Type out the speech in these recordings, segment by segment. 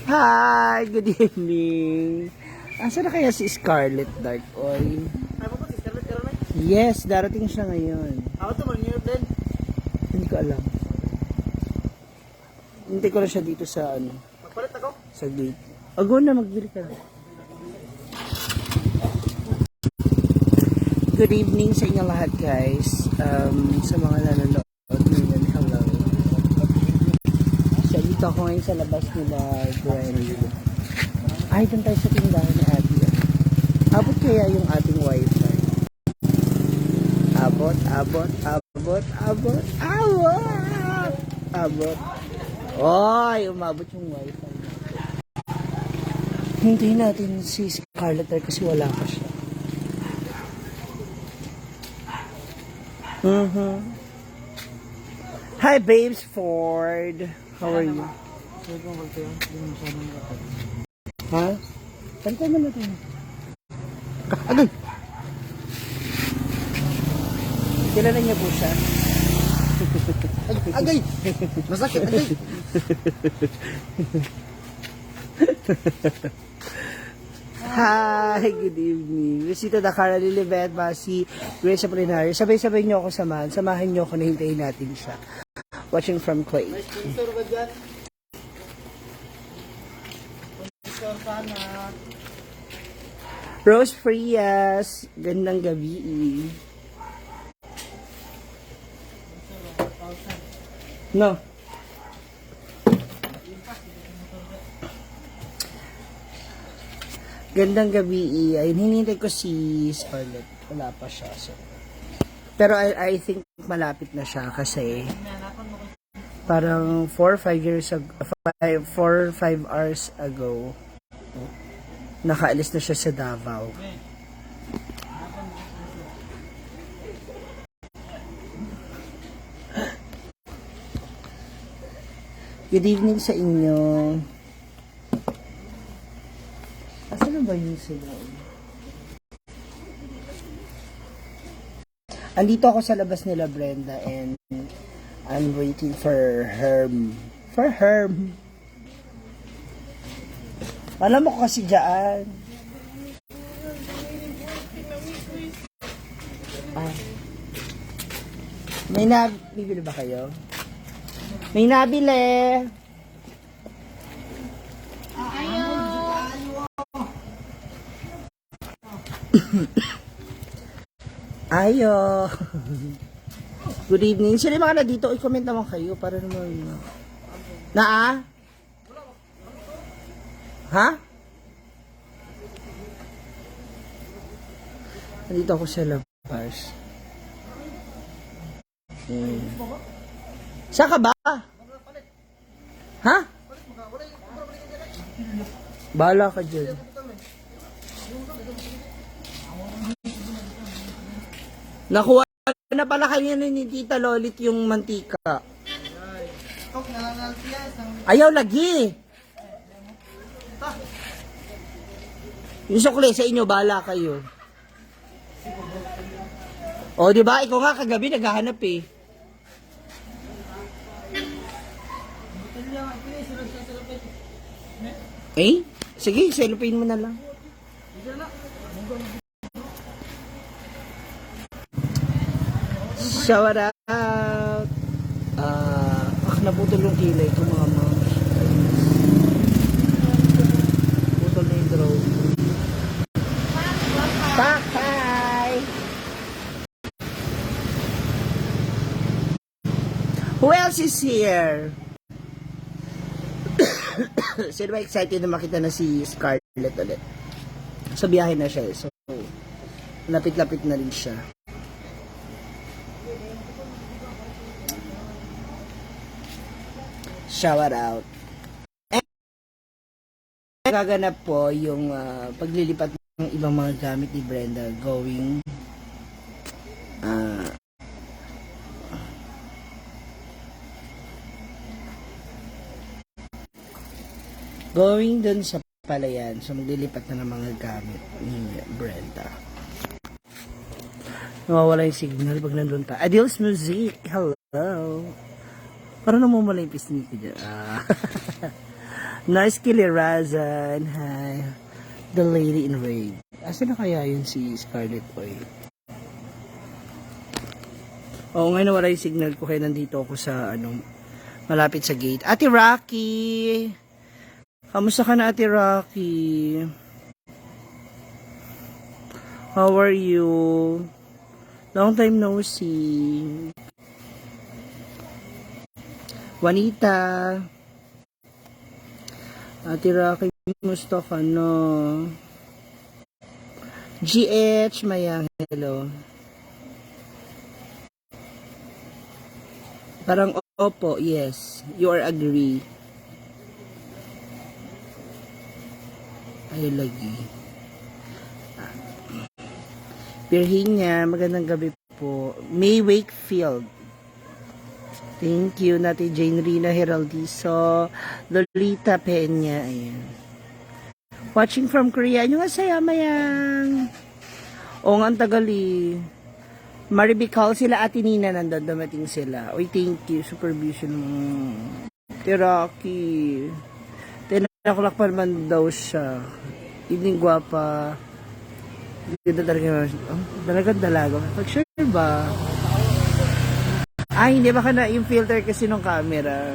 Hi, good evening. Asa na kaya si Scarlett Dark Oil? Ay, po si Scarlett karon ay. Yes, darating siya ngayon. Ako to man new blend. Hindi ko alam. Hindi ko na siya dito sa ano, Magpalit ako. sa gate. Ago na, magbili ka. Good evening sa inyo lahat, guys. Sa mga nanonood ngayon, hello. So, dito ako ngayon sa labas nila, Gwen. Ay, doon tayo sa tindahan ni Abby. Abot kaya yung ating wifi? Abot. Oy, umabot yung wifi. Hintayin natin si Scarlett kasi wala pa siya. Hi, babes Ford. How are you? Ha? Palitan mo natin. Agay! Kilala niya po siya? Agay. Masakit agay. Hi, good evening. Visita Dakara Lilibet, Basi, Grace Apolinario. Sabay-sabay niyo ako samahan. Samahan niyo ako na hintayin natin siya. Watching from Kuwait. May sponsor ba dyan? Sponsor sana. Rose Frias, gandang gabi. No. Gandang gabi. Ayun, hinintay ko si Scarlett. Wala pa siya. So. Pero I think malapit na siya kasi parang 4-5 years ago, 4-5 hours ago, nakaalis na siya sa Davao. Good evening sa inyo. Asan na ba yun sila? Andito ako sa labas nila, Brenda, and I'm waiting for Herm. For Herm. Alam mo kasi dyan. Ah. May nabibili ba kayo? May nabili. Ayo. Good evening. Sino yung mga na dito? I-comment naman kayo para naman. Ha? Nandito ako sa labas. Saan ka ba? Ha? Bahala ka dyan. Nakuha na pala kanina ni Tita Lolit yung mantika. Ayaw lagi. Yung sukli sa inyo, bahala kayo. O, di ba? Ikaw nga kagabi naghahanap eh. Eh? Sige, cellophane mo na lang. Shout out. Naputol yung kilay ko mga moms. Putol na yung drone. Hi! Who else is here? Sino ba excited na makita na si Scarlett ulit? So biyahe na siya. So lapit-lapit na rin siya. Shout out. And gaganap po yung paglilipat ng ibang mga gamit ni Brenda going dun sa palayan. So maglilipat na ng mga gamit ni Brenda. Nawawala yung signal pag nandun ta. Adil's Music. Hello. Parang namumula yung pisngi ko dyan. Ah. Nice Kilirazan. Hi. The Lady in Red. Asa na kaya yun si Scarlett Boy? Oo, ngayon nawala yung signal ko kaya nandito ako sa malapit sa gate. Ate Rocky! Kamusta ka na, Ate Rocky? How are you? Long time no see. Juanita. Ate Rocky, gusto ka no? GH, Mayang, hello. Parang opo, yes. You are agree. Ay, lagi. Virginia, magandang gabi po. May Wakefield. Thank you, Nati Jane Rina Heraldizo. Lolita Peña, ayan. Watching from Korea. Ano nga saya, Mayang? O nga, ang tagali. Maribical sila, Ate Nina, nandun, dumating sila. Uy, thank you, supervision mo. Tiraki. 10 o'clock pa naman daw siya. Evening, guwapa. Ganda talaga. Oh, dalagang dalaga. Pag sure ba? Ay, hindi baka na yung filter kasi ng camera.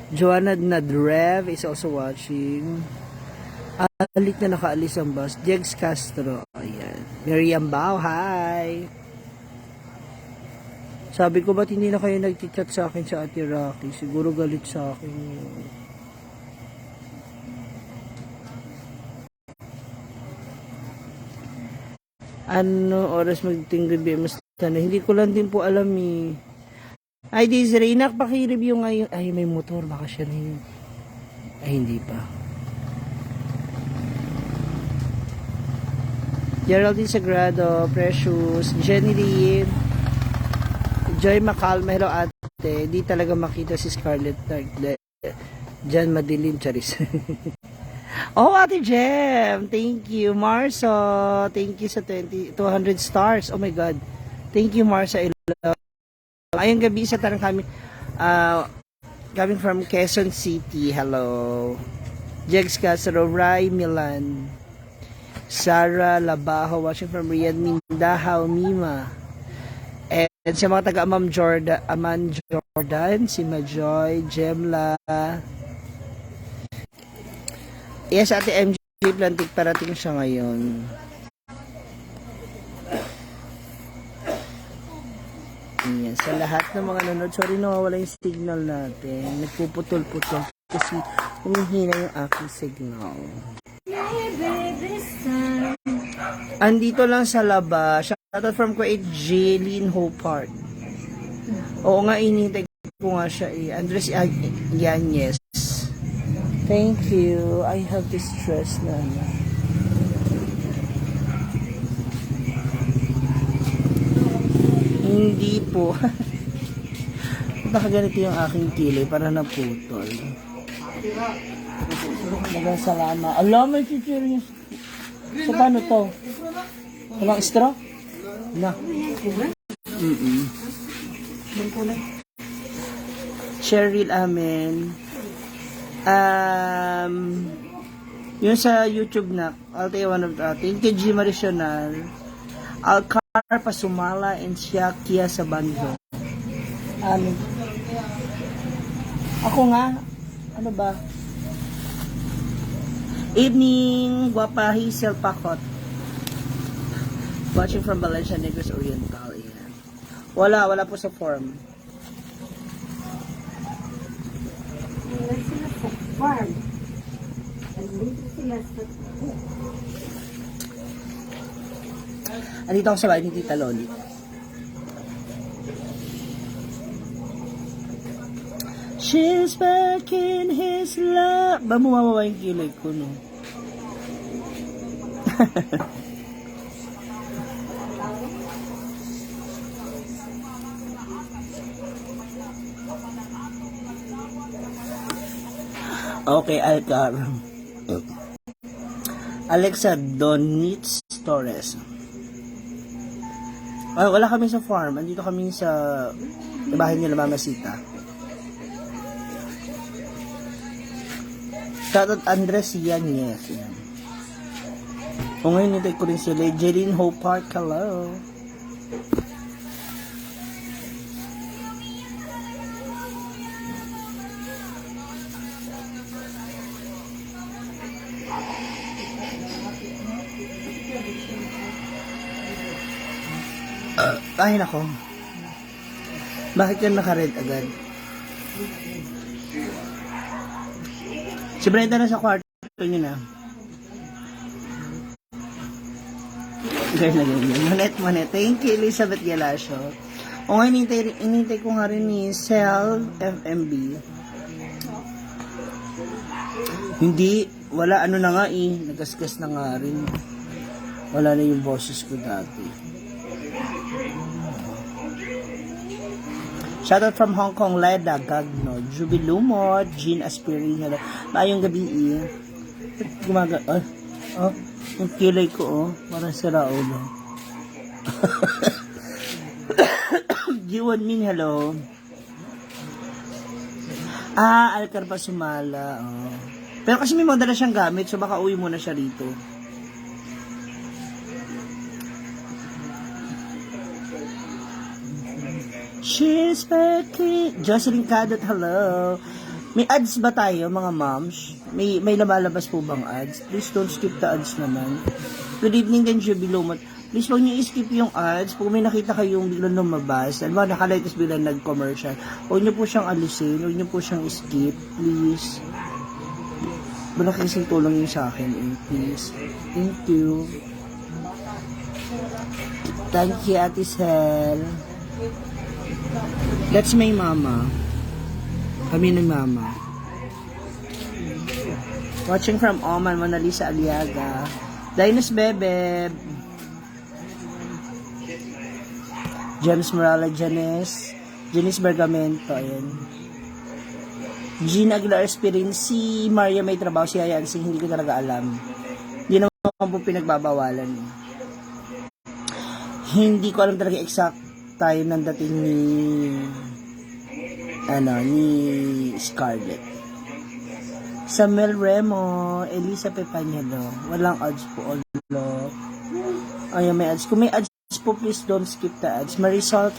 Joanna Nadrev is also watching. Alit na nakaalis ang bus. Jegs Castro. Ayan. Miriam Bao, hi. Sabi ko, ba't hindi na kayo nag-chat sa akin sa Ate Rocky? Siguro galit sa akin yun. Ano oras mag-review? Hindi ko lang din po alam eh. Ay, Desiree, paki-review ngayon. Ay, may motor. Baka siya na yun. Ay, hindi pa. Geraldine Sagrado, Precious, Jenny Lee, Joy Macalma, hello ate. Di talaga makita si Scarlett. Diyan madilim, charis. Oh, Ate Jem, thank you. Marso, thank you sa 200 stars. Oh my God. Thank you, Marso. I love. Ayong gabi sa tarang kami, coming from Quezon City. Hello. Jegs Castro, Rai Milan. Sarah Labajo, watching from Riyadh, Mindanao, Mima. And sa mga taga Aman Jordan, si Majoy, Jemla. Yes, Ate MJ Plantik, parating siya ngayon. Yan, sa lahat ng mga nanonood, sorry nawawala yung signal natin. Nagpuputol-putol kasi humihina yung aking signal. Andito lang sa labas. Shoutout from Kuwait, Jaylene Hopart. Oo nga, inintay ko nga siya eh. Andres Yanez. Thank you. I have this stress na. Hindi po. Baka ganito yung aking kilay para naputol. Magang salama. Alam, may chichir niya. So, paano to? Walang straw? Na. Cheryl Amen. Yun sa YouTube na, I'll tell you one of the thank you, G. Marisional. Alcar Pasumala and Siakia sa Bando. Ako nga, ano ba? Evening, Guapa Hazel Pakot. Watching from Valencia Negros Oriental. Yan. Wala po sa form. Wala sila sa farm. Andito sila sa... Andito ako sa bahay ni Tita Loli. She's back in his love. Ba bumababa yung kilay ko, no? Okay, Alcar. Alexa Donitz Torres. Ay, wala kami sa farm. Andito kami sa bahay nila Mama Sita. Shoutout Andres yan, yes. Yan. O ngayon, nitay ko rin sila. Jeline Hope Park, hello. Ay, nako. Bakit yan naka-red agad? Si Brenda na sa kwarto niyo na. Guys, Manet. Thank you, Elizabeth Galasio. O nga, inintay ko nga rin ni Cell FMB. Hindi, wala ano na nga nagasgas na nga rin. Wala na yung boses ko dati. Shoutout from Hong Kong, Leda Gagno, Juby Lumot, Jean Aspirin, hello. Maayong gabi yung kilay ko parang sira ulo. Jiwon Min, hello. Alcar pa sumala. Pero kasi may mga dala siyang gamit, so baka uwi muna siya rito. Cheers, Becky! Jocelyn Cadot, hello! May ads ba tayo, mga moms? May lumalabas po bang ads? Please don't skip the ads naman. Good evening din, Juby Lumot. Please huwag niyo i-skip yung ads. Kung may nakita kayong biglang lumabas, alam mo, nakalightas biglang nag-commercial. Huwag niyo po siyang alisin. Huwag niyo po siyang skip. Please. Malaking tulong yun sa akin, please. Thank you. Thank you, Ate Sel. That's my mama. Kami ng mama. Watching from Oman, Mona Lisa Aliaga. Linus Bebe. James Morala Janice. Janice Bergamento. Ayan. Gina Aguilar Espirin. Si Maria may trabaho. Si Ayan. Hindi ko talaga alam. Hindi naman po pinagbabawalan. Hindi ko alam talaga exact tayo ng dating ni Scarlett. Samuel Remo, Elisa Pepanyado. Walang ads po, olo. Ayun, may ads. Kung may ads po, please don't skip the ads. Marisol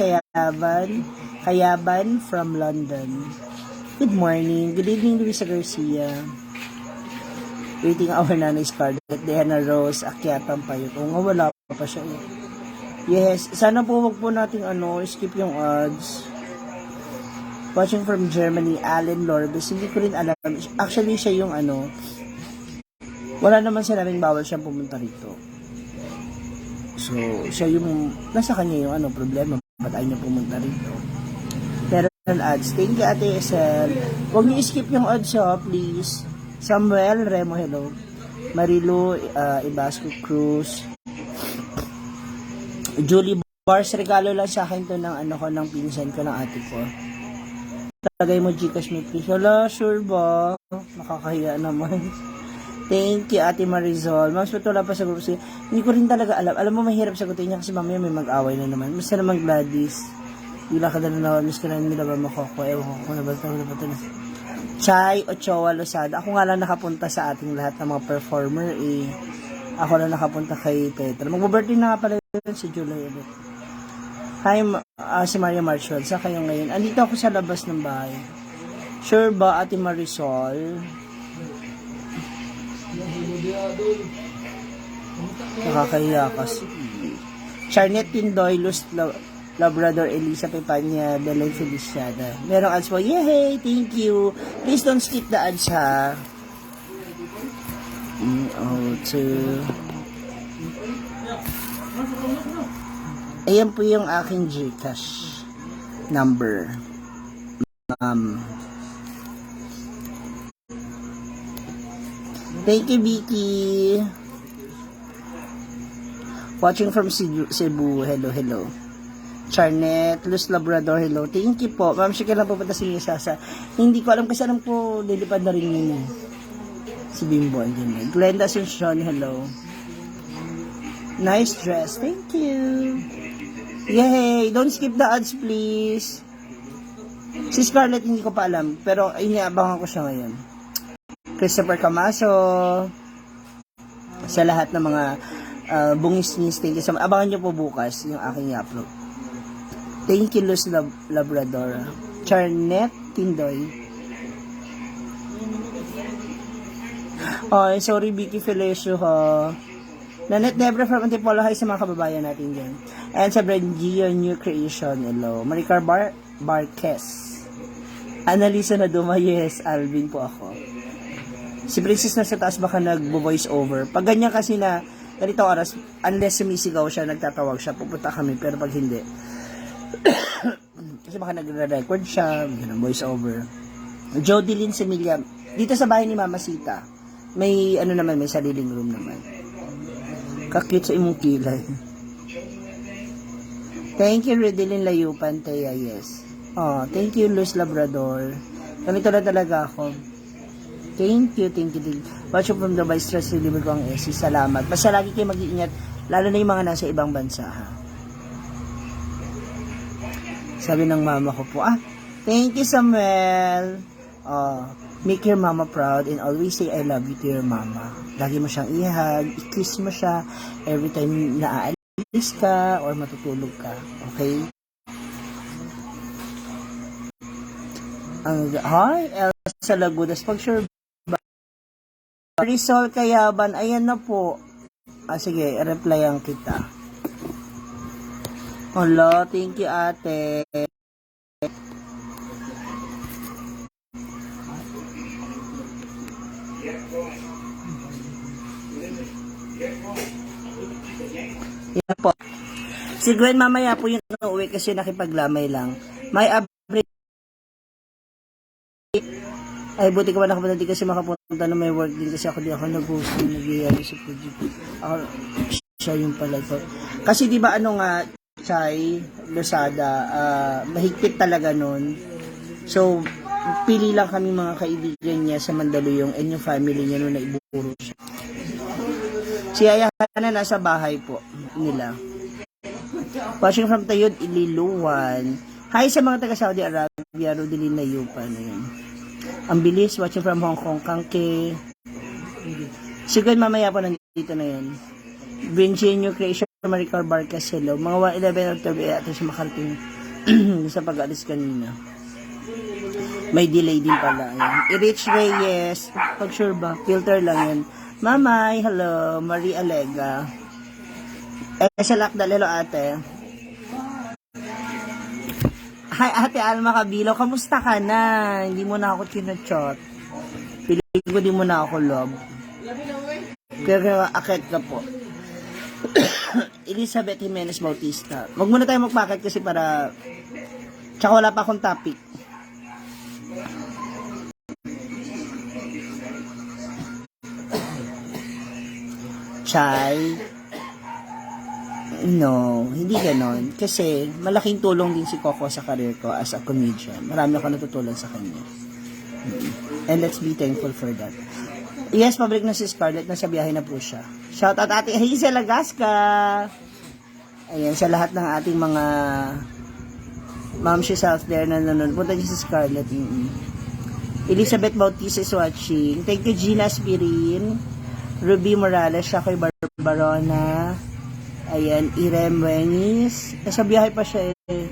Kayaban from London. Good morning. Good evening, Luisa Garcia. Waiting our nanay Scarlett. Diana Rose, Akyatang Payot. O nga, wala pa siya. Yes, sana po wag po nating skip yung ads. Watching from Germany, Allen Lorbes. Hindi ko rin alam. Actually, siya yung wala naman sinabing bawal siyang pumunta rito. So, siya yung, nasa kanya yung problema. Ba't ayaw niya pumunta rito? Pero ads. Thank you, Ate Esel. Huwag niyo skip yung ads, please. Samuel Remo, hello. Marilu Ibasco Cruz. Julie Bars, regalo lang sa akin to ng pinsan ko, ng ate ko. Tagay mo Gcash me please. Wala, sure ba? Nakakahiya naman. Thank you, Ate Marizol. Ma'am, wala pa sa group siya. Hindi ko rin talaga alam. Alam mo, mahirap sagutin niya kasi mamaya may mag-away na naman. Basta naman Gladys. Bila ka na naman. Miss ka na nila ba makoko? Ewan ko kung nabalta mo na ba ito. Chay Ochoa Losada. Ako nga lang nakapunta sa ating lahat ng mga performer Ako lang nakapunta kay Petra. Mag-birthday na nga pala yun si July ulit. Hi, si Maria Marshall. Sa kayo ngayon? Andito ako sa labas ng bahay. Sure ba, Ate Marisol? Nakakahiya kasi. Charnette Tindoy, Luz Labrador, Elisa Pepanya, Belen Feliciana. Merong ads po. Yay! Thank you. Please don't skip the ads, ha? Ayan po yung aking Gcash number. Thank you, Vicky. Watching from Cebu. Hello. Charnette, Luz Labrador, hello. Thank you po. Ma'am, sige lang po punta si Sasa. Hindi ko alam kasi alam ko lilipad na rin yun. Si Bimbo, andyan. Glenda Asuncion, hello. Nice dress. Thank you. Yay! Don't skip the ads, please. Si Scarlett, hindi ko pa alam. Pero, iniabangan ko siya ngayon. Christopher Camaso. Sa lahat ng mga bungis-ngis. Thank you so much. Abangan nyo po bukas yung aking upload. Thank you, Luz Labrador. Charnet Tindoy. Oh, sorry, Vicky Felicio, ha. Nanette Debra from Antipolo. Hi sa mga kababayan natin dyan. And sa Brengio New Creation. Hello. Maricar Barquez. Annalisa na Dumayes. Alvin po ako. Si Princess na sa taas baka nag-voice over. Pag ganyan kasi na ganito oras, unless sumisigaw siya, nagtatawag siya, pupunta kami. Pero pag hindi, kasi baka nagre-record siya, voice over. Jodeline Semilia. Dito sa bahay ni Mama Sita, may ano naman, may sariling room naman. Kakute sa imong kilay. Thank you, Redeline Layupan, Teya, yes. Oh, thank you, Luz Labrador. Ganito na talaga ako. Thank you. Watch from Dubai, stress reliever ko ang SC. Salamat. Basta lagi kayo mag-iingat, lalo na yung mga nasa ibang bansa, ha. Sabi ng mama ko po, thank you, Samuel. Make your mama proud and always say I love you to your mama. Lagi mo siyang ihag, i-kiss mo siya every time na aalis ka or matutulog ka. Okay? Hi, Elsa Lagudas. Pag sure ba? Rizal Kayaban, ayan na po. Sige, replyan kita. Hello, thank you, ate. Yan po. Si Gwen mamaya po yung uwi kasi nakipaglamay lang. May upgrade. Ay, buti ka pa nakapunta di kasi makapunta na may work din kasi ako di ako nag-host nag-iari sa project. Ako, siya yung pala ito. Kasi di ba ano nga, Chay, Losada, mahigpit talaga nun. So, pili lang kami mga kaibigan niya sa Mandaluyong and yung family niya nung naiburo siya. Si Aya na nasa bahay po nila. Watching from Tayod, Ililuan. Hi sa mga taga Saudi Arabia, Rodilin na Yupa na yun. Ang bilis, watching from Hong Kong, Kangke. Siguro mamaya po nandito na yun. New Creation, Maricar Barquez, hello. Mga 11 or 12 ata siya makarating sa pag-alis kanina. May delay din pala. Ayan. I-reach Reyes. Pag sure ba? Filter lang yan. Mamay, hello. Marie Alega. Sa Lakdal, hello ate. Hi ate Alma Kabilaw. Kamusta ka na? Hindi mo na ako chinachot. Piling ko di mo na ako love. Kaya akit ka po. Elizabeth Jimenez Bautista. Wag muna tayo magpakit kasi para tsaka wala pa akong topic. Chay. No, hindi ganon. Kasi malaking tulong din si Coco sa career ko as a comedian. Marami ako natutunan sa kanya. And let's be thankful for that. Yes, pabalik na si Scarlett. Nasa biyahe na po siya. Shout out ate Hazel Lagasca. Ayan, sa lahat ng ating mga moms out there na nanonood. Punta niyo si Scarlett. Elizabeth Bautista is watching. Thank you, Gina Spirin. Ruby Morales. Siya kay Barbarona. Ayan, Irem Wenis. Sa biyahe pa siya eh.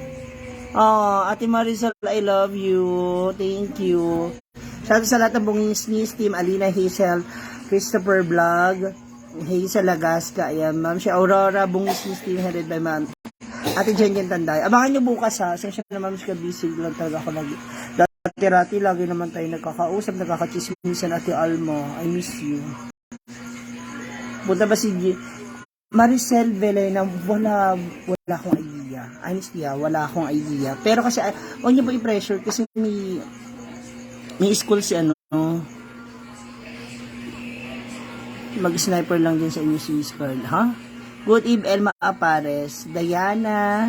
Oh, Ate Marisol, I love you. Thank you. Shout out sa lahat ng bungis-ngis team. Alina Hazel, Christopher Vlog, Hazel Lagasca. Ayan, ma'am siya. Aurora, bungis-ngis team headed by ma'am Ate Jen Tanday. Abangan nyo bukas ha. Sensya na ma'am siya busy lang talaga ako lagi. Dati-rati, lagi naman tayo nagkakausap, nagkakachismisan. Ate Alma, I miss you. Punta ba si Maricel Velena, wala akong idea. Honestly, wala akong idea. Pero kasi, huwag niyo po i-pressure kasi may school si mag-sniper lang din sa inyo si Scarl, ha? Good Eve Elma Apares, Diana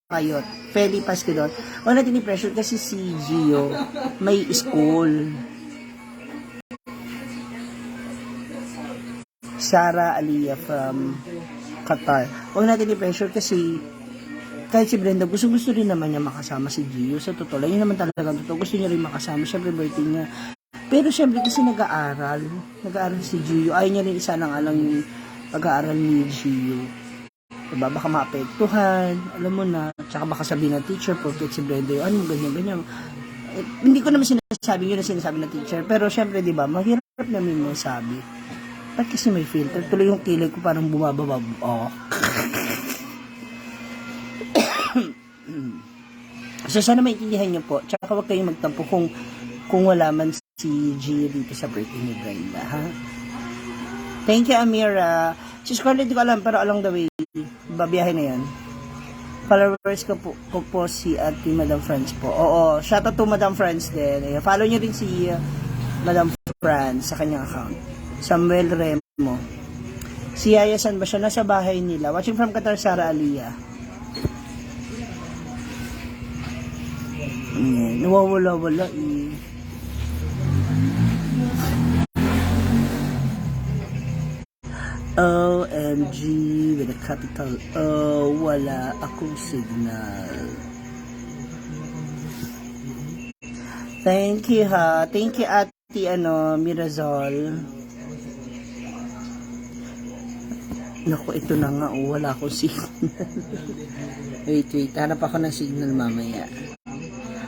Kayot, Feli Pasquidor. Huwag natin i-pressure kasi si Gio may school. Sarah Aliyah from Qatar. Huwag natin i-pressure kasi kahit si Brenda, gusto rin naman niya makasama si Gio. Sa totoo lang, yun naman talaga totoo. Gusto niya rin makasama. Siyempre, birthday niya. Pero siyempre, kasi nag-aaral si Gio. Ayaw niya rin isa lang alang yung pag-aaral ni Gio. Diba? Baka maapektuhan, alam mo na. Tsaka baka sabihin ng teacher, porque si Brenda, ano, ganyan. Hindi ko naman sinasabi yun na sinasabi ng teacher. Pero siyempre, diba, mahirap namin masabi. Ba't kasi may filter? Tuloy yung kilay ko parang bumababa. Oh. So, sana maintindihan niyo po. Tsaka huwag kayong magtampo kung wala man si G dito sa birthday ni Brenda, ha? Thank you, Amira. Si Scarlett, di ko alam, pero along the way, babiyahe na yan. Followers ko po si Ate Madam Franz po. Oo, shout out to Madam Franz din. Follow niyo rin si Madam Franz sa kanyang account. Samuel Remo. Si Yaya, saan ba siya? Nasa bahay nila. Watching from Qatar, Sara Aliyah. Nawawala-wala eh. OMG with a capital O, wala akong signal. Thank you ha. Thank you Ate Mirazol. Naku, ito na nga, wala akong signal. wait, hanap ako ng signal mamaya.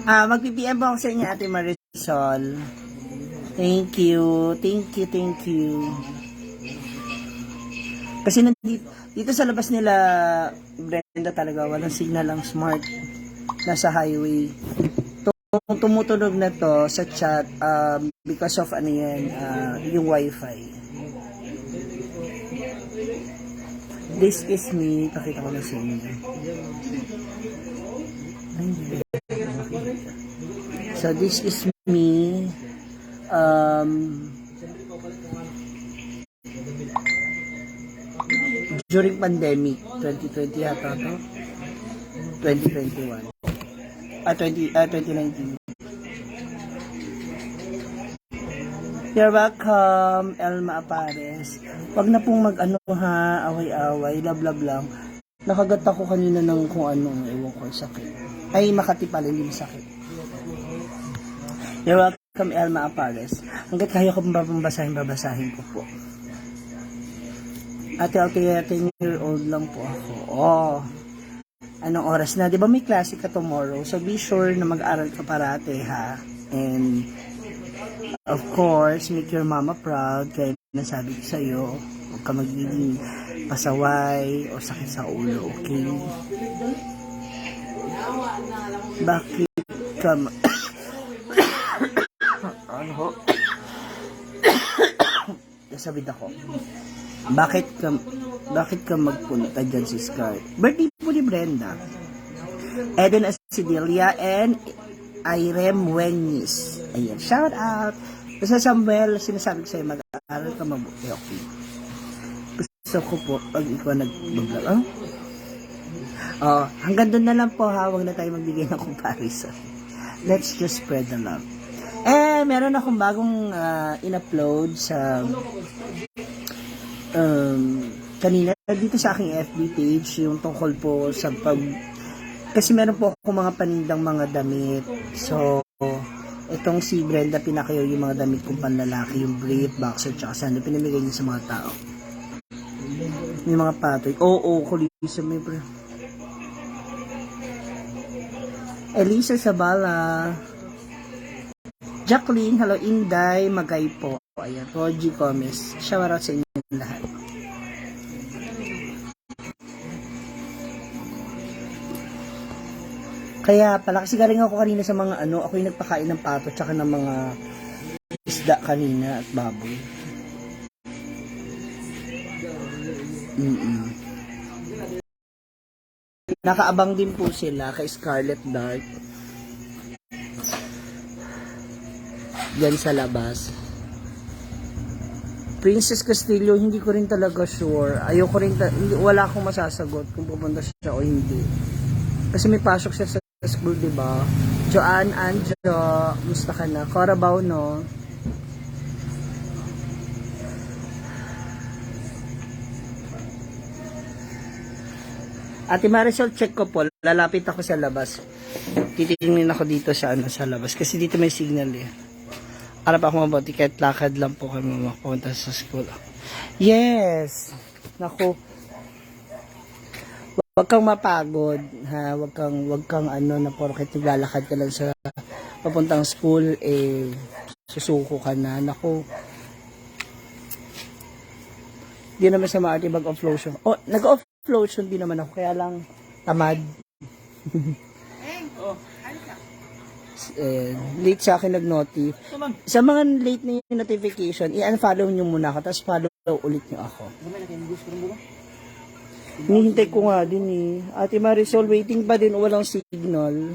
Mag-PPM po ako sa inyo, Ate Marisol. Thank you. Kasi dito sa labas nila, Brenda, talaga, walang signal ang smart. Nasa highway. Tumutunog na to sa chat because of yung wifi. This is me. Pakita ko na sa inyo. So this is me during pandemic 2020 yata to 2021 2019. You're welcome, Elma Apares. Wag na pong mag-ano ha, away-away, love lang. Nakagat ako kanina ng kung ano, ewan ko, sakit. Ay, Makati pala, hindi sakit. You're welcome, Elma Apares. Hanggat kaya ko babasahin ko po. Ate, 10-year-old lang po ako. Oh, anong oras na? Di ba may klase ka tomorrow? So be sure na mag-aral ka parate ha. And of course, make your mama proud. Kaya nasabi ko sa'yo, huwag ka magiging pasaway o sakit sa ulo, okay? Bakit ka ano? Nasabit ako. Bakit ka magpunta dyan si Scar? Birthday po ni Brenda. Eden Asidilia and Irem Wenis. Ayan, shout out. Basta Samuel, sinasabi ko sa'yo, mag-aaral ka mabuti, okay? Gusto ko po, pag ikaw nag-vlog, hanggang doon na lang po ha, huwag na tayo magbigay ng comparison. Let's just spread the love. Meron akong bagong in-upload sa kanina dito sa aking FB page, yung tungkol po sa kasi meron po ako mga panindang mga damit. So, itong si Brenda, pinakayo yung mga damit kong panlalaki, yung brief, boxer, tsaka sando, pinamigay niya sa mga tao. Yung mga patoy. Kulisa may pre. Elisa Sabala. Jacqueline, hello, Inday, Magay po. Ayan, Rogie Gomez. Shout out sa inyo lahat. Kaya pala, kasi galing ako kanina sa mga ako yung nagpakain ng pato tsaka ng mga isda kanina at baboy. Nakaabang din po sila kay Scarlett Dark. Diyan sa labas. Princess Castillo, hindi ko rin talaga sure. Ayoko rin, wala akong masasagot kung pupunta siya o hindi. Kasi may pasok siya sa school, diba? Joanne, Anjo, musta ka na? Corabaw, no? Ate Marisol, check ko po. Lalapit ako sa labas. Titingin ako dito sa sa labas. Kasi dito may signal eh. Harap ako mabuti kahit lakad lang po kami makapunta sa school. Yes! Naku. Huwag kang mapagod. Ha? Huwag kang na porket naglalakad ka lang sa papuntang school, eh, susuko ka na. Naku. Di naman sa maarte mag-off lotion. Oh, nag-off lotion din naman ako, kaya lang tamad. Late sa akin nag-notif. Sa mga late na yung notification, i-unfollow nyo muna ako, tapos follow ulit nyo ako. Hinihintay ko nga din eh. Ate Marisol, waiting pa din, walang signal.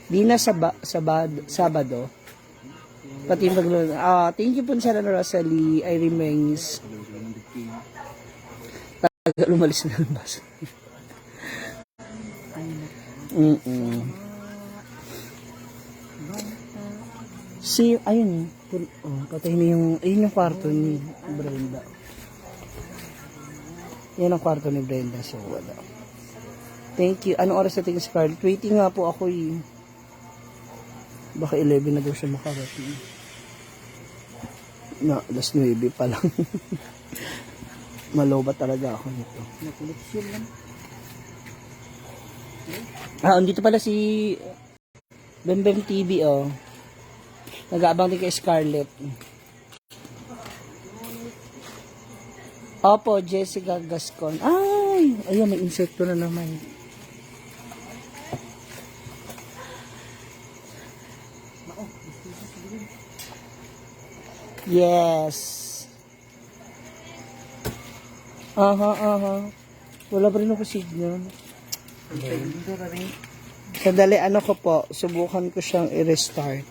Di na Sabado. Pati thank you po sa Rosalie, I remains. Lumalis na ng bus. Ayun, patay na ayun yung kwarto ni Brenda. Yan ang kwarto ni Brenda, so wala. Thank you. Anong oras natin, Scarlett? Waiting nga po ako eh. Baka 11 na daw siya makarating. Na, alas 9 pa lang. Maloba talaga ako nito. Nakuliksyon lang. Dito pala si Bembem TV, oh. Nag-aabang din kay Scarlett. Opo, Jessica Gascon. Ay, ayun, may insekto na naman. Yes. Wala pa rin ako signal. Sandali, ko po, subukan ko siyang i-restart.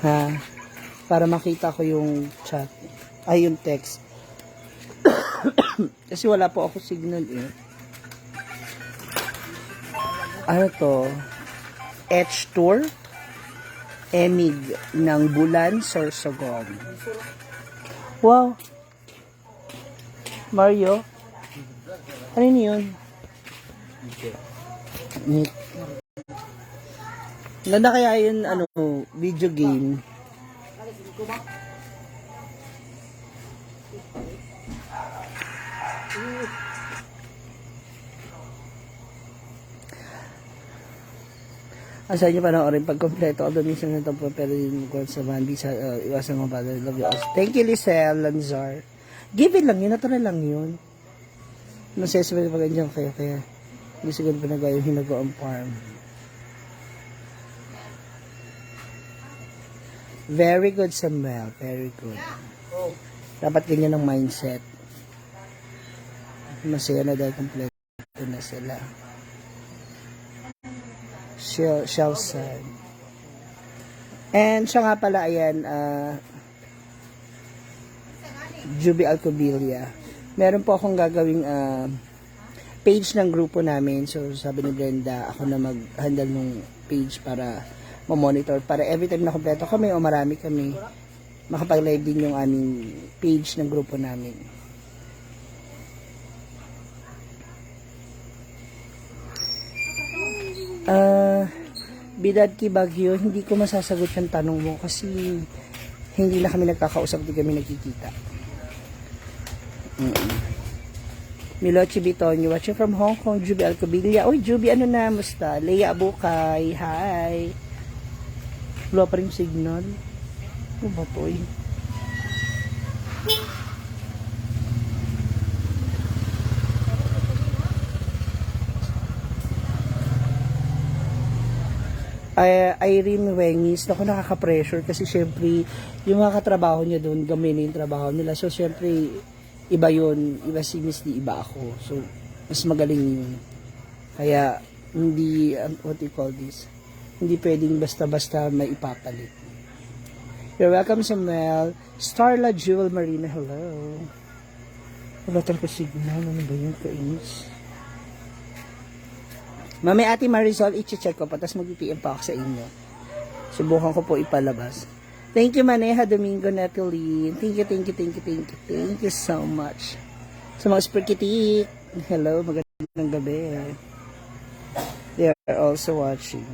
Ha? Para makita ko yung chat. Ay, yung text. Kasi wala po ako signal eh. Ano to? Edge Tour? Emig ng Bulan, Sorsogon. Wow! Mario? Ano yun? Neat. Ganda kaya yun, video game. Asa nyo panoorin pag kompleto although minsan na ito po pero yung kung sa mandi sa iwasan mo para love you all. Thank you Lisel Lanzar. Give it lang yun, natural lang yun. Nasesabay pag ganyan kaya hindi siguro pinagawa yung hinagoang farm. Very good Samuel, very good. Dapat ganyan ang mindset. Masaya na dahil kompleto na sila. Shelson. And siya nga pala, ayan, Juby Alcobilia. Meron po akong gagawing page ng grupo namin. So, sabi ni Brenda, ako na mag-handle ng page para ma-monitor. Para every time na kompleto kami o marami kami, makapag-live din yung aming page ng grupo namin. Bidad Ki Bagyo, hindi ko masasagot yung tanong mo kasi hindi na kami nagkakausap, hindi kami nagkikita. Milochi Bitonyo, watching from Hong Kong, Juby Alcobilia. Oy, Juby, ano na, musta? Leia Abukay, hi. Wala pa rin signal. Ano ba to eh? Irene Wengis, ako nakaka-pressure kasi syempre yung mga katrabaho niya doon, gamay na yung trabaho nila. So syempre iba yun, iba si Miss D, iba ako. So mas magaling yun. Kaya hindi, what you call this, hindi pwedeng basta-basta may ipapalit. You're welcome Samuel. Starla Jewel Marina, hello. Wala talaga signal, ano ba yun, kainis. Mami Ate Marisol, i-check ko pa, tapos mag-PM pa ako sa inyo. Subukan ko po ipalabas. Thank you, Maneha Domingo Natalie. Thank you so much. Sa mga spirkitik, hello, magandang gabi. They are also watching.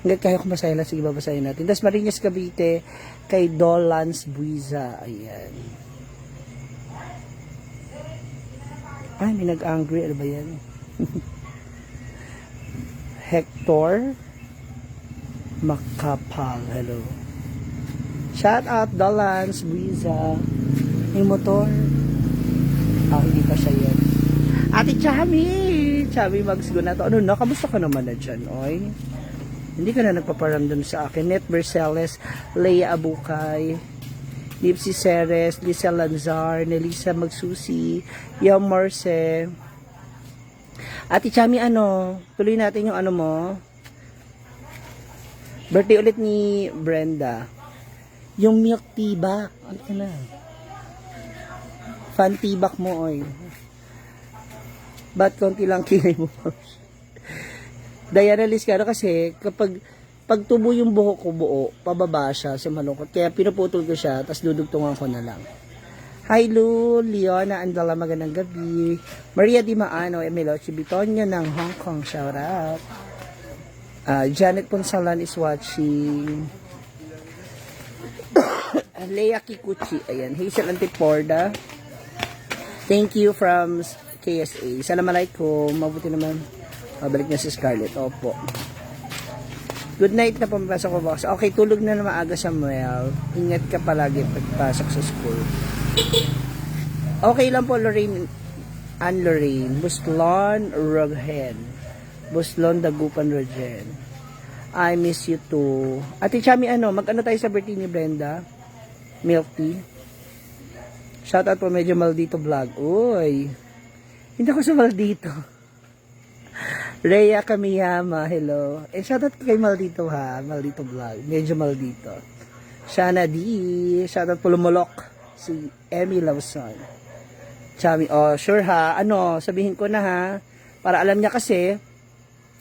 Hanggang kaya kung masaya lang, sige babasahin natin. Das Marinas Cavite, kay Dolans Buiza. Ayan. Ay, may nag-angry. Ano ba yan? Hector Makapal. Hello. Shout out Dolans Buiza. May motor. Hindi pa siya yan. Ate Chami! Chami Magsgo na to. Ano na? Kamusta ka naman na dyan, oy? Hindi ka na nagpaparamdam sa akin. Net Berceles, Leia Abukay, Lipsy Ceres, Lisa Lanzar, Nelisa Magsusi, Yam Marce. Ate Chami, tuloy natin yung mo. Birthday ulit ni Brenda. Yung milk tibak. Ano ka na? Fan tibak mo, oy. Ba't konti lang kinay mo? Diana Liscano kasi kapag pagtubo yung buhok ko buo, pababa siya sa malungkot. Kaya pinuputol ko siya, tapos dudugtungan ko na lang. Hi Lu, Leona Andala, magandang gabi. Maria Di Maano, Emilio Chibitonio ng Hong Kong, shout out. Janet Ponsalan is watching. Leia Kikuchi, ayan. Hazel Antiporda. Thank you from KSA. Assalamualaikum. Mabuti naman. Mabalik niya si Scarlett. Opo. Good night na pumapasok ko box. Okay, tulog na maaga Samuel. Ingat ka palagi pagpasok sa school. Okay lang po, Lorraine. Anne Lorraine. Buslon Roghen. Buslon Dagupan Roghen. I miss you too. Ate Chami, mag-ano tayo sa birthday ni Brenda? Milk tea. Shoutout po, medyo maldito vlog. Uy. Hindi ako sa maldito. Rhea Kamiyama, hello. Shoutout kay Maldito ha. Maldito vlog. Medyo maldito. Shana D. Shoutout po Lumulok. Si Emmy Lawson. Chami, sure ha. Sabihin ko na ha. Para alam niya kasi,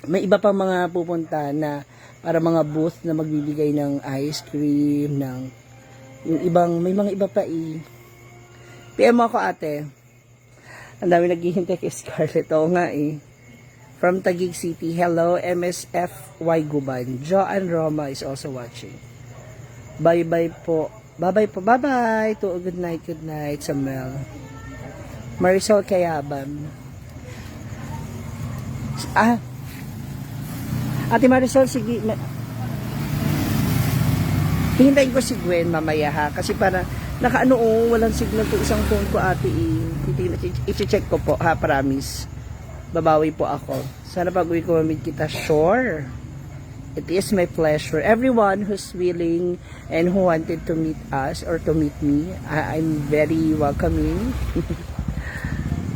may iba pang mga pupunta na para mga booth na magbibigay ng ice cream, may mga iba pa PM mo ako ate. Ang dami naghihintay kay Scarlett. Oo nga From Taguig City. Hello, MSFY Guban. Joanne Roma is also watching. Bye-bye po. Bye-bye po. Bye-bye. Good night, Samuel. Marisol Kayaban. Ate Marisol, sige. Hihintayin ko si Gwen mamaya ha. Kasi para, walang signal to isang phone ko ate i-check ko po ha, promise. Babawi po ako. Sana pag-uwi ko mamit kita. Sure. It is my pleasure. Everyone who's willing and who wanted to meet us or to meet me, I'm very welcoming.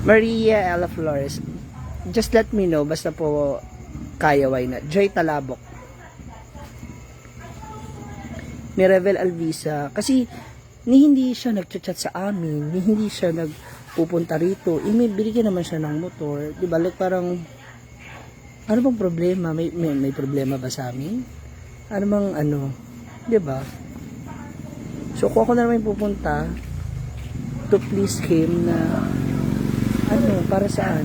Maria Ella Flores. Just let me know. Basta po kaya, why not? Joy Talabok. Miravel Alvisa. Kasi hindi siya nagchat-chat sa amin. Hindi siya pupunta rito, binigyan naman siya ng motor, di ba? Like parang, ano bang problema? May problema ba sa amin? Ano bang di ba? So, kung ako na naman pupunta, to please him na, para saan?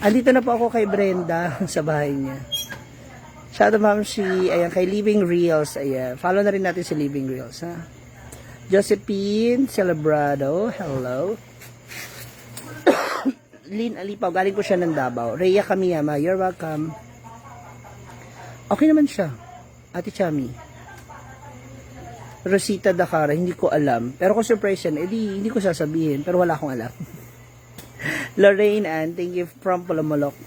Andito na po ako kay Brenda, sa bahay niya. Shout out ma'am kay Living Reels, ayan. Follow na rin natin si Living Reels, ha. Josephine Celebrado, hello. Lynn Alipaw, galing po siya ng Davao. Rhea Kamiyama, you're welcome. Okay naman siya. Ate Chami. Rosita Dakara, hindi ko alam. Pero kung surprise yan, hindi ko sasabihin. Pero wala akong alam. Lorraine Ann, thank you from Pulumulok.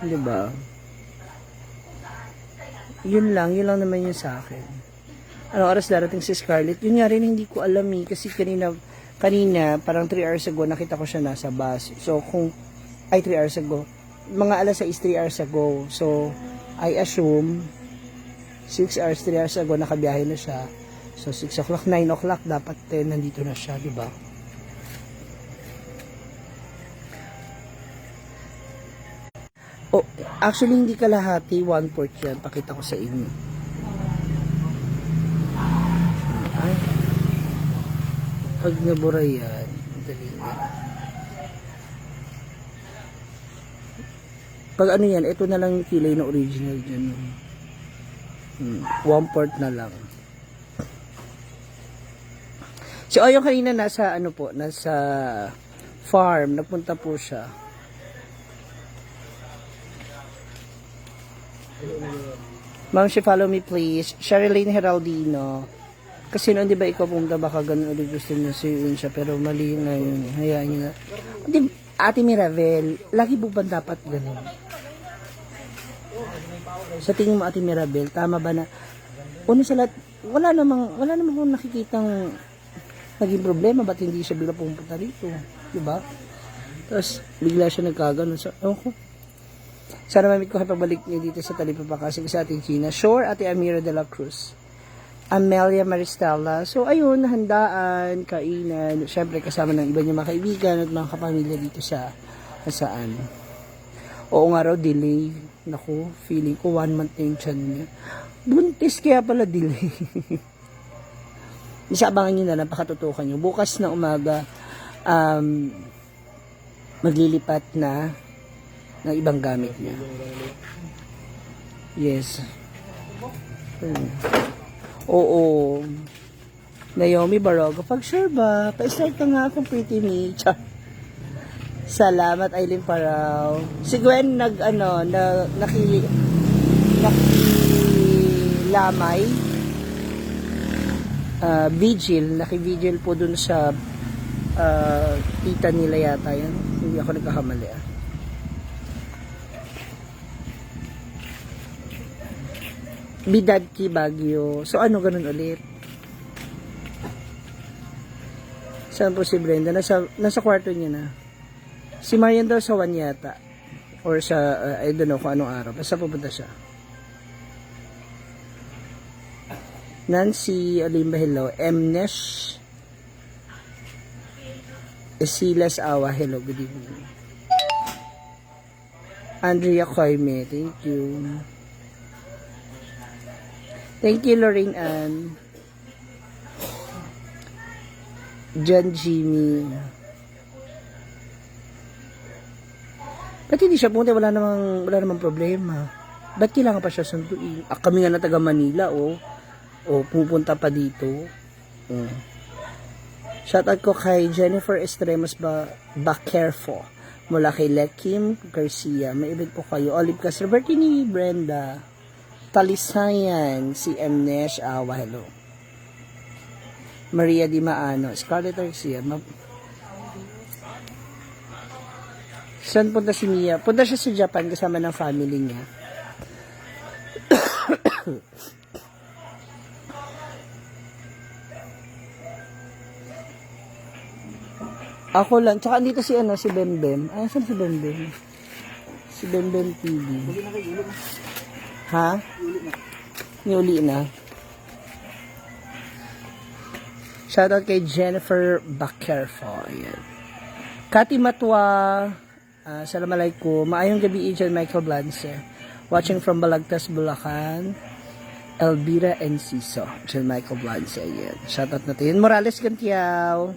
Diba? Yun lang naman yun sa akin. Anong oras darating si Scarlett? Yun nga rin, hindi ko alam kasi kanina, parang 3 hours ago, nakita ko siya nasa bus. So, 3 hours ago. Mga alas 6, 3 hours ago. So, I assume, 6 hours, 3 hours ago, nakabiyahe na siya. So, 6 o'clock, 9 o'clock, dapat nandito na siya, di ba? Oh, actually, hindi kalahati, 1/4 yan. Pakita ko sa inyo. Ay. Pag nabura yan, dali na. Pag ano yan, ito na lang yung kilay na original dyan. 1/4 na lang. Si Oyong kanina nasa ano po, nasa farm, nagpunta po siya. Ma'am, she follow me please. Sherilyn Heraldino. Kasi noon di ba ikaw pumunta, baka ganun ulit gusto niya suyuin siya, pero mali na yun. Hayaan niyo na. Di, Ate Mirabel, lagi po ba dapat ganun? Sa tingin mo Ate Mirabel, tama ba na una sa lahat, wala namang akong nakikitang naging problema, ba't hindi siya bigla pumunta rito, di ba? Tapos bigla siya nagkaganon sa sana mamit ko kayo pagbalik niyo dito sa Talipapakasig sa ating China. Sure, Ate Amira de la Cruz. Amelia Maristella. So, ayun, handaan, kainan. Siyempre, kasama ng iba niya mga kaibigan at mga kapamilya dito sa saan. Oo nga raw, delay. Naku, feeling ko 1 month na yung tiyan niya. Buntis kaya pala delay. Isa abangan nyo na lang, pakatutukan nyo. Bukas na umaga, maglilipat na ng ibang gamit niya. Yes. Oo. Naomi Baroga, pag sure ba, pa-start ka nga akong pretty me. Salamat, Aileen Parao. Si Gwen nakilamay. Naki-vigil po dun sa tita nila yata yan. Hindi ako nagkakamali Bidadki Baguio. So ano ganun ulit? Saan po si Brenda? Nasa kwarto niya na. Si Marian daw sa 1 yata. Or sa, I don't know kung anong araw. Basta pupunta siya. Nancy Olimba, hello. Mnesh Silas Awa, hello. Good evening. Andrea Koime, thank you. Thank you, Lorraine Ann. John Jimmy. Ba't hindi siya pumunta? Wala namang problema. Ba't kailangan pa siya sunduin? Kami nga na taga Manila, O, pupunta pa dito. Shoutout ko kay Jennifer Estremos Bakerfo. Mula kay Lekim Garcia. May event po kayo. Olive Castro. Birthday ni Brenda. Talisayan, si Mnesh Awa, hello. Maria Di Maano, Scarlett Garcia. Saan punta si Mia? Punta siya sa Japan kasama ng family niya. Ako lang. Tsaka dito si Bembem. Ay, saan si Bembem? Si Bembem TV. Ha? Niuli na. Shoutout kay Jennifer Bakerfo. Ayan. Kati Matwa. Assalamualaikum. Maayong gabi, Agent Michael Blance. Watching from Balagtas, Bulacan. Elvira Enciso. Agent Michael Blance. Ayan. Shoutout natin. Morales Gantiao.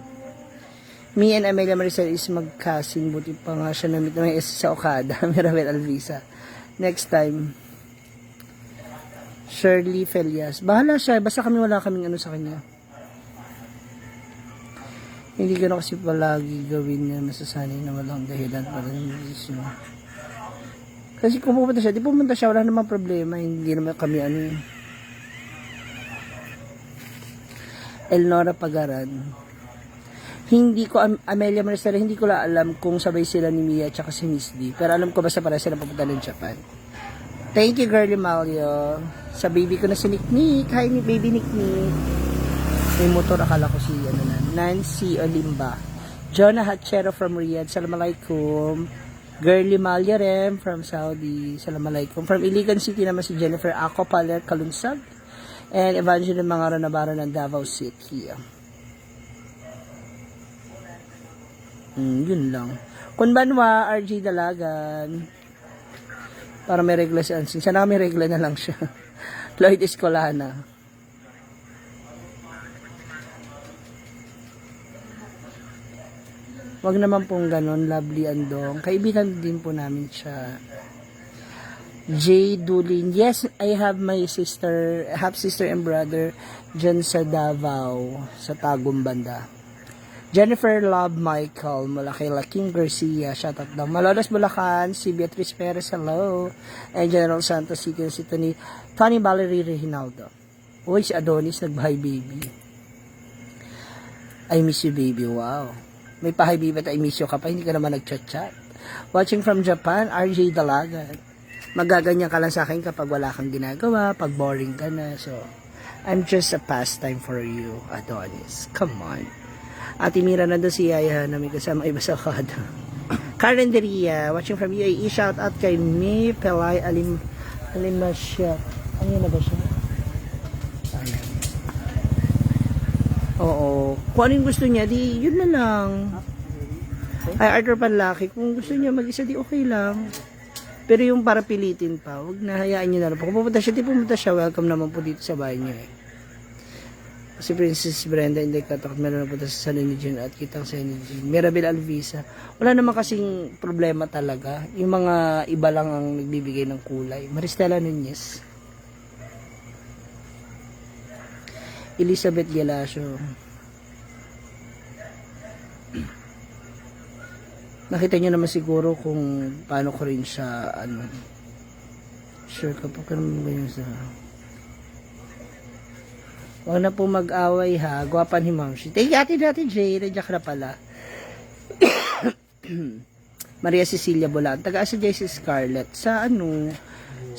Me and Amelia Maricel is magkasing. Buti pa nga siya namit na may sa Okada. Mirabel Alvisa. Next time. Shirley Felias. Bahala siya. Basta wala kaming sa kanya. Hindi gano'n kasi palagi gawin niya. Nasasanay na walang dahilan para ng desisyon. Kasi kung pupunta siya, di pumunta siya, wala namang problema. Hindi naman kami Elnora Pagaran. Hindi ko, Amelia Maricela, hindi ko alam kung sabay sila ni Mia at si Miss D. Pero alam ko basta para sila papunta ng Japan. Thank you, Girlie Malio. Sa baby ko na si Nick. Hi, baby Nick. May motor, akala ko si Nancy Olimba. Jonah Hachero from Riyadh. Assalamualaikum. Girlie Malio Rem from Saudi. Assalamualaikum. From Iligan City naman si Jennifer Ako Paler Kalunsag. And Evangeline Mangaro Navarro ng Davao City. Yun lang. Kunbanwa, RJ Dalagan. Para may regla si Ansing. Sana may regla na lang siya. Lloyd Escolana. Wag naman pong ganon, Lovely Andong. Kaibigan din po namin siya. J. Dulin. Yes, I have my sister, half sister and brother dyan sa Davao, sa Tagum banda. Jennifer Love Michael, mula kay Laking Garcia, shout out daw. Malolos Bulacan, si Beatrice Perez, hello. And General Santos City, si Tony Valerie Reginaldo. Uy, si Adonis, nag-hi baby. I miss you baby, wow. May pa-hi baby at I miss you ka pa, hindi ka naman nag-chat-chat. Watching from Japan, RJ Dalagan. Magaganyan ka lang sa akin kapag wala kang ginagawa, pag boring ka na. So, I'm just a pastime for you, Adonis. Come on. Ate Mira na doon si Yaya na may kasama iba sa kada. Karen Deria, watching from UAE. Shout out kay May Pelay Alimasya. Ano yun na ba siya? Ayan. Oo. Kung ano yung gusto niya, di yun na lang. Ay, Arthur Panlaki, kung gusto niya mag-isa, di okay lang. Pero yung para pilitin pa, wag na, hayaan nyo na lang. Kung pupunta siya, di pumunta siya, welcome naman po dito sa bahay niyo eh. Si Princess Brenda, hindi katakot, meron na punta sa San Inigen at kitang San Inigen. Mirabel Alvisa. Wala naman kasing problema talaga. Yung mga iba lang ang nagbibigay ng kulay. Maristela Nunez. Elizabeth Galasio. Nakita nyo naman siguro kung paano ko rin siya, sure kapag naman ganyan sa... Huwag na po mag-away ha, gwapan ni Ma'am. Thank you, Ate Jay, nandiyan ka na pala. Maria Cecilia Bulan, taga-asa JC Scarlett, sa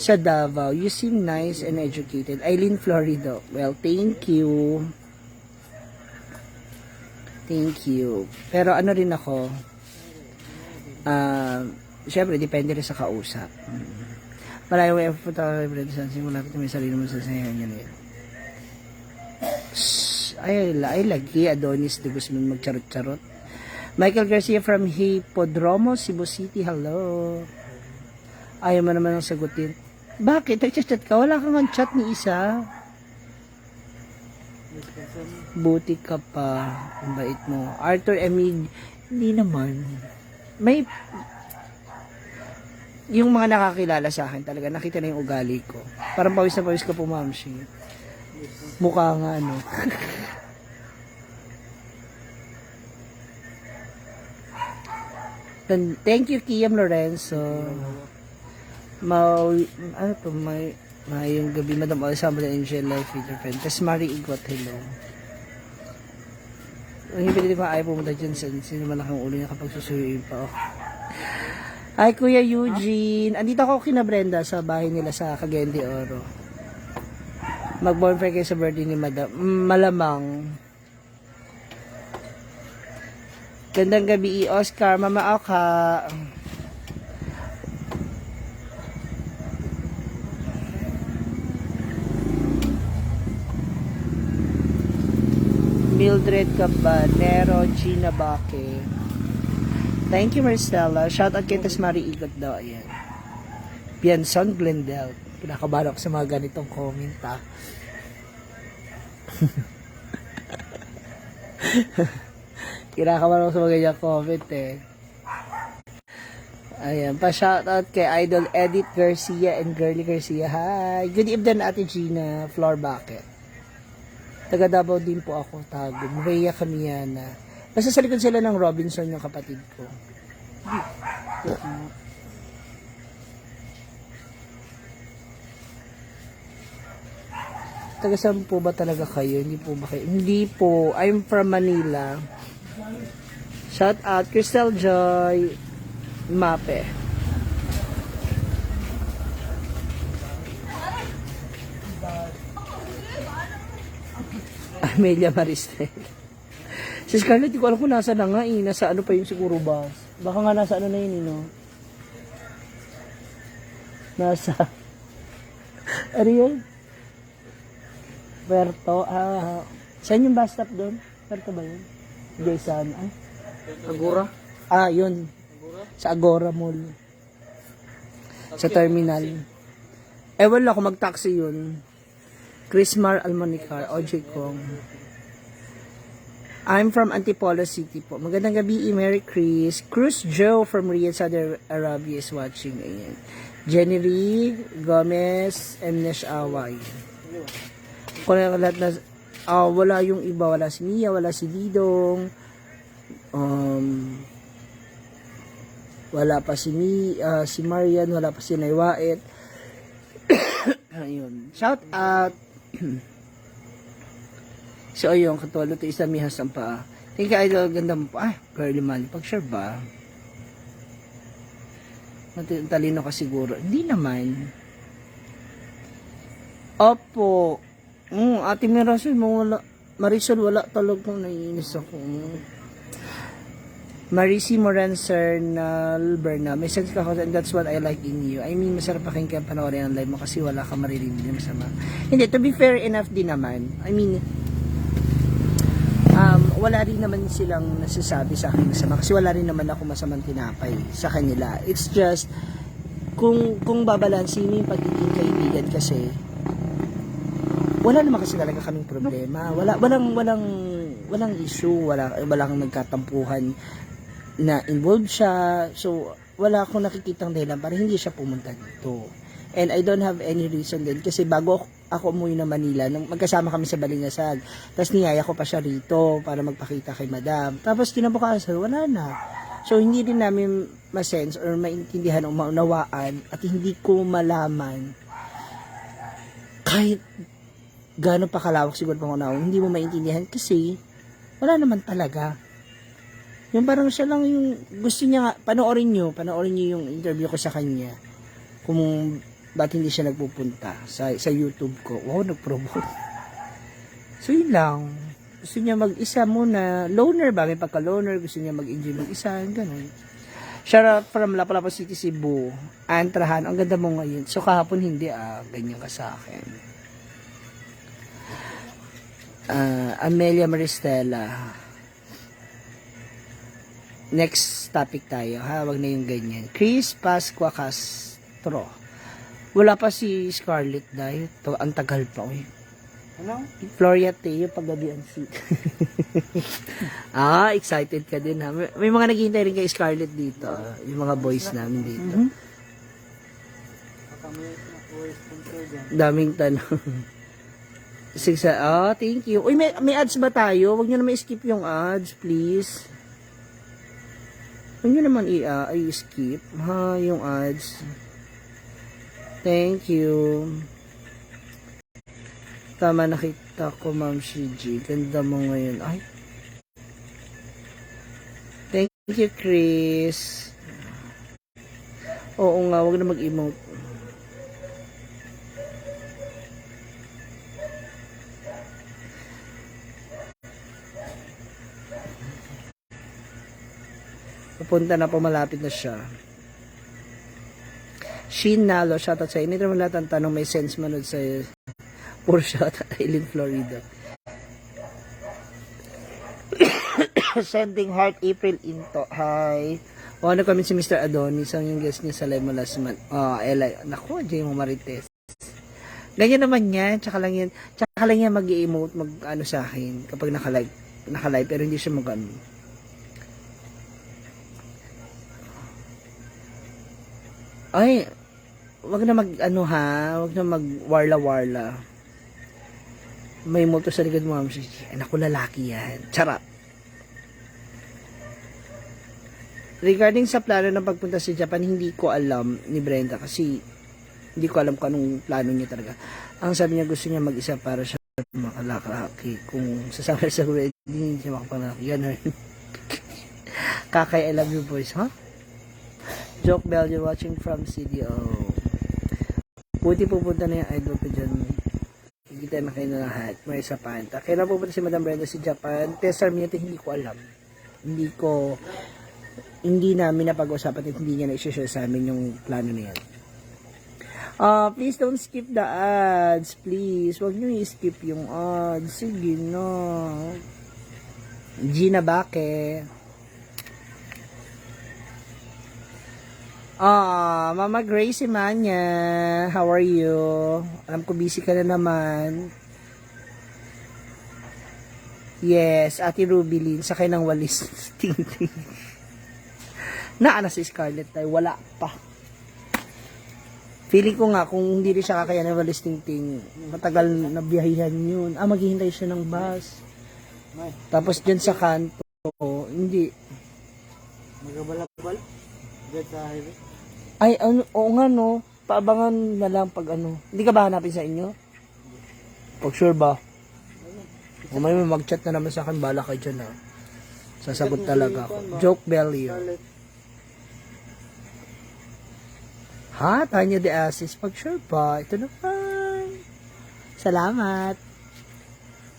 sa Davao, you seem nice and educated. Eileen Florido, well, thank you. Thank you. Pero ano rin ako, syempre, depende rin sa kausap. Malayo may effort ako, Brenda Sansi, mula pito may sarili mo sa sayahan niya na yun. Ay, lagi, Adonis de Guzman magcharot-charot. Michael Garcia from Hipodromo, Cebu City, hello. Ayaw mo naman ang sagutin. Bakit? Nag-chat ka? Wala kang chat ni isa. Buti ka pa. Ang bait mo. Arthur Emig, hindi naman. May yung mga nakakilala sa akin talaga nakita na yung ugali ko, parang pawis na pawis ka po ma'am si mukha nga thank you Kiam Lorenzo. Mayong gabi Madam Alessandra Angel Life with your friend tas Marie Igot, hello. Ang hindi pa ayaw pumunta dyan sino man ang ulo niya kapag susuyuin pa ako. Hi Kuya Eugene, andito ako kina Brenda sa bahay nila sa Cagayan de Oro. Mag-bonfire kayo sa birthday ni Madam. Malamang. Gandang gabi Oscar, Mama Oka. Mildred Cabanero, Gina Baque. Thank you, Marcella. Shout out kay Tasmari Igot daw. Ayan. Pianson Glendale. Kinakabahan ako sa mga ganitong comment, ha. Kinakabahan ako sa mga ganyang comment, eh. Ayan. Pa-shout out kay Idol Edith Garcia and Girly Garcia. Hi. Good evening, Ate Gina. Floor Bucket. Taga Davao din po ako, Tagum. Rhea Camiana. Basta sa likod sila ng Robinson, yung kapatid ko. Taga saan po ba talaga kayo? Hindi po ba kayo? Hindi po. I'm from Manila. Shout out, Crystal Joy Mape. Amelia Maristel. Si Scarlett, di ko alam kung nasa na nga eh. Nasa ano pa yun siguro ba? Baka nga nasa ano na yun, no? Nasa... Ano yun? Puerto, saan yung bus stop doon? Puerto ba yun? Jason, Agura? Yun. Sa Agora Mall. Sa terminal. Wala ko mag-taxi yun. Chrismar Almonicar, OJ Kong. I'm from Antipolo City po. Magandang gabi, Merry Chris. Cruz Joe from Riyadh, Saudi Arabia is watching. Ayan. Jenny Gomez, Mnesh Away. Kung lahat na, wala yung iba. Wala si Mia, wala si Didong. Wala pa si si Marian, wala pa si Naiwait. Ayun. Shout out. So, ayun, katulad ito isa mihas ang paa. Thank you, idol. Ganda mo pa. Girly man. Pag-share ba? Talino ka siguro. Hindi naman. Opo. Ate Marisol, wala talagang naiinis ako. Marisi Moran Cernal Berna, may sense ka and that's what I like in you. I mean, masarap pakinggan panoorin ang live mo kasi wala ka maririnig na masama. Hindi, to be fair enough din naman. I mean, wala rin naman silang nasasabi sa akin masama kasi wala rin naman ako masamang tinapay sa kanila. It's just, kung babalansin mo yung pagiging kaibigan kasi, wala naman kasi talaga kaming problema. Walang issue, walang nagkatampuhan na involved siya. So, wala akong nakikitang dahilan para hindi siya pumunta dito. And I don't have any reason din kasi bago ako umuwi ng Manila, nung magkasama kami sa Balingasag, tapos niyaya ko pa siya rito para magpakita kay Madam. Tapos kinabukasan, wala na. So, hindi rin namin masense or maintindihan o maunawaan at hindi ko malaman kahit gano'n pa kalawak siguro pangunawang, hindi mo maintindihan kasi wala naman talaga. Yung parang siya lang yung gusto niya nga, panoorin niyo yung interview ko sa kanya. Kung ba't hindi siya nagpupunta sa YouTube ko. Wow, nag-promote. So, yun lang. Gusto niya mag-isa muna. Loner ba? May pagka-loner. Gusto niya mag-enjoy mag-isa. Ganun. Shout out from Lapu-Lapu City, Cebu. Antrahan. Ang ganda mo ngayon. So, kahapon hindi ganyan ka sa akin. Amelia Maristela. Next topic tayo, ha? Wag na yung ganyan. Chris Pascua Castro. Wala pa si Scarlett dahil ang tagal pa. Ano? Floria Teo, paggabihan si. Excited ka din, ha? May mga naghihintay rin kay Scarlett dito. Yung mga boys namin dito. Daming tanong. Thank you. Uy, may ads ba tayo? Huwag nyo naman i-skip yung ads, please. Huwag nyo naman i-skip, yung ads. Thank you. Tama, nakita ko, Ma'am Shiji. Ganda mo ngayon. Ay. Thank you, Chris. Oo nga, huwag na mag-emote. Pupunta na po, malapit na siya. Shin Nalo, shoutout sa'yo. Hindi naman lahat ang tanong, may sense manood sa'yo. Puro shoutout, Aileen Florida. Sending heart, April Into. Hi. Nag-comment si Mr. Adonis, ang yung guest niya sa live mo last month. Ella. Naku, Jay mo Marites. Ganyan naman yan. Tsaka lang yan mag-emote, mag-ano sa akin. Kapag naka-live, pero hindi siya mag-ano. Ay, wag na wag na mag-warla-warla. May multo sa likod mo, Ma'am Shiji. Anak ko, lalaki yan. Charot. Regarding sa plano ng pagpunta sa Japan, hindi ko alam ni Brenda kasi hindi ko alam kung anong plano niya talaga. Ang sabi niya, gusto niya mag-isa para siya makalaki. Kung sasama sa wedding, hindi siya makapangalaki. Ganun. Kakay, I love you boys, ha? Joke Bell, you're watching from CDO. Buti pupunta na yung idol ko dyan. Hindi tayo na kayo na lahat. May isa pa. Kailan pupunta si Madam Brenda si Japan? Testar minute, hindi ko alam. Hindi namin napag-usapan at hindi niya na-share sa amin yung plano na yan. Please don't skip the ads. Please. Huwag nyo i-skip yung ads. Sige na. Gina Baque. Mama Gracie Manya. How are you? Alam ko busy ka na naman. Yes, Ate Rubilin. Sakay ng walis. Ting-ting. Naana si Scarlett tayo. Wala pa. Feeling ko nga, kung hindi rin siya kakayanin ng walis ting-ting, matagal na biyahihan yun. Maghihintay siya ng bus. Tapos dyan sa kanto, hindi. Magabalabal. Diyan sa highway. Ay, ano, oo nga no. Paabangan na lang pag ano. Hindi ka ba hanapin sa inyo? Pag sure ba? O may mag-chat na naman sa akin, bala kayo dyan ha. Sasagot talaga ako. Joke value. Ha? Tanya de Asis. Pag sure ba? Ito naman. Salamat.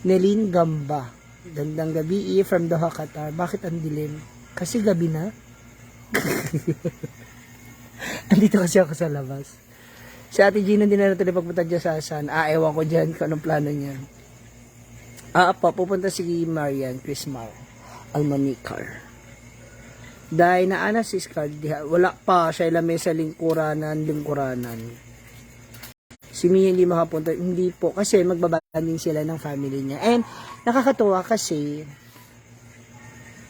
Nelin Gamba. Gandang gabi from Doha, Qatar. Bakit ang dilim? Kasi gabi na. Andito kasi ako sa labas. Si Ate Gina din na natin pagpunta dyan sa Asan. Ewan ko dyan kung anong plano niya. Pupunta si Marian Crismar Almanicar. Dahil naana si Scar, wala pa siya ilamay sa lingkuranan. Si Mia hindi makapunta. Hindi po. Kasi magbabanding sila ng family niya. And nakakatuwa kasi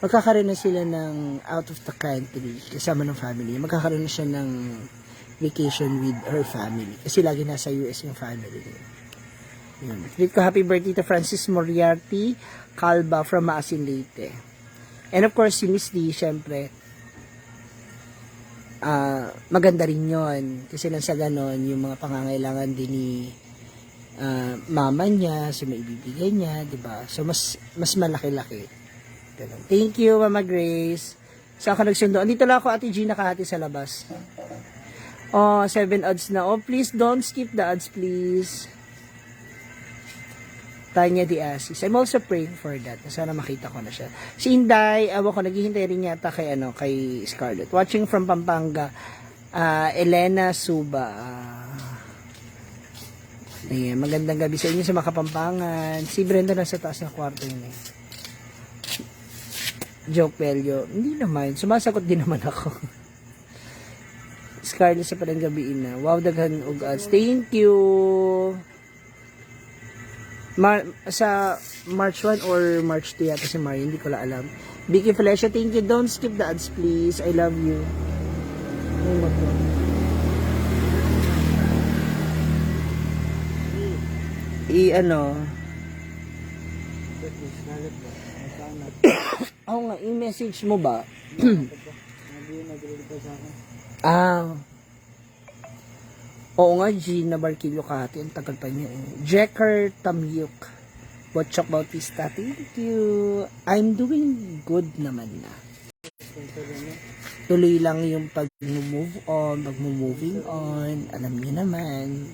magkakaroon na sila ng out of the country kasama ng family. Magkakaroon na siya ng vacation with her family. Kasi lagi nasa US yung family niya. Yun. Tweet ko, happy birthday to Francis Moriarty Calva from Maasin, Leyte. And of course, si Miss D, syempre, maganda rin yun. Kasi nang sa ganon, yung mga pangangailangan din ni mama niya, so maibibigay niya, diba? So, mas malaki-laki. Ganun. Thank you, Mama Grace. Saan ka nagsundo? Andito lang ako, Ate G, nakahati sa labas. 7 odds na. Please don't skip the odds, please. Tanya de Asis. I'm also praying for that. Sana makita ko na siya. Si Inday, awa ko, naghihintay rin yata kay Scarlett. Watching from Pampanga, Elena Suba. Ayan, magandang gabi sa inyo sa mga Kapampangan. Si Brenda nasa taas ng kwarto niya. Joke value. Hindi naman. Sumasagot din naman ako. Scarlett sa palang gabiin na. Wow, daghan og ads. Thank you. Sa March 1 or March 2 yata si Mario, hindi ko la alam. Vicky Felicia, thank you. Don't skip the ads, please. I love you. Nga, i-message mo ba? Oo nga, Gina Barquillo Kati. Ang tagal pa niya eh. Jekker Tamyuk. Botchok Bautista. Thank you. I'm doing good naman na. Tuloy lang yung pag-move on, pag-moving on. Alam niyo naman.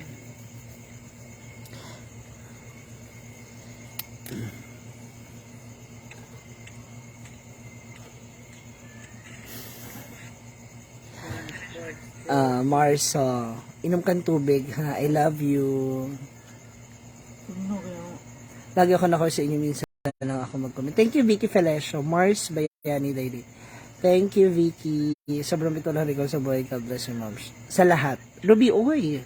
Marso, inom kang tubig ha, I love you. Lagi ako na sa inyo, minsan lang ako mag-comment. Thank you Vicky Felicio, Mars Bayani Daily. Thank you Vicky, sobrang ito lang ikaw sa buhay. God bless you, moms. Sa lahat. Ruby, oy,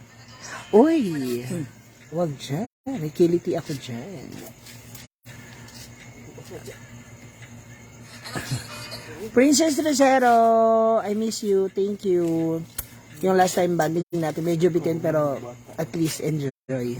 wag dyan, may kiliti ako dyan. Princess Rosero, I miss you, thank you. Yung last time banding natin, medyo bitin pero at least enjoy.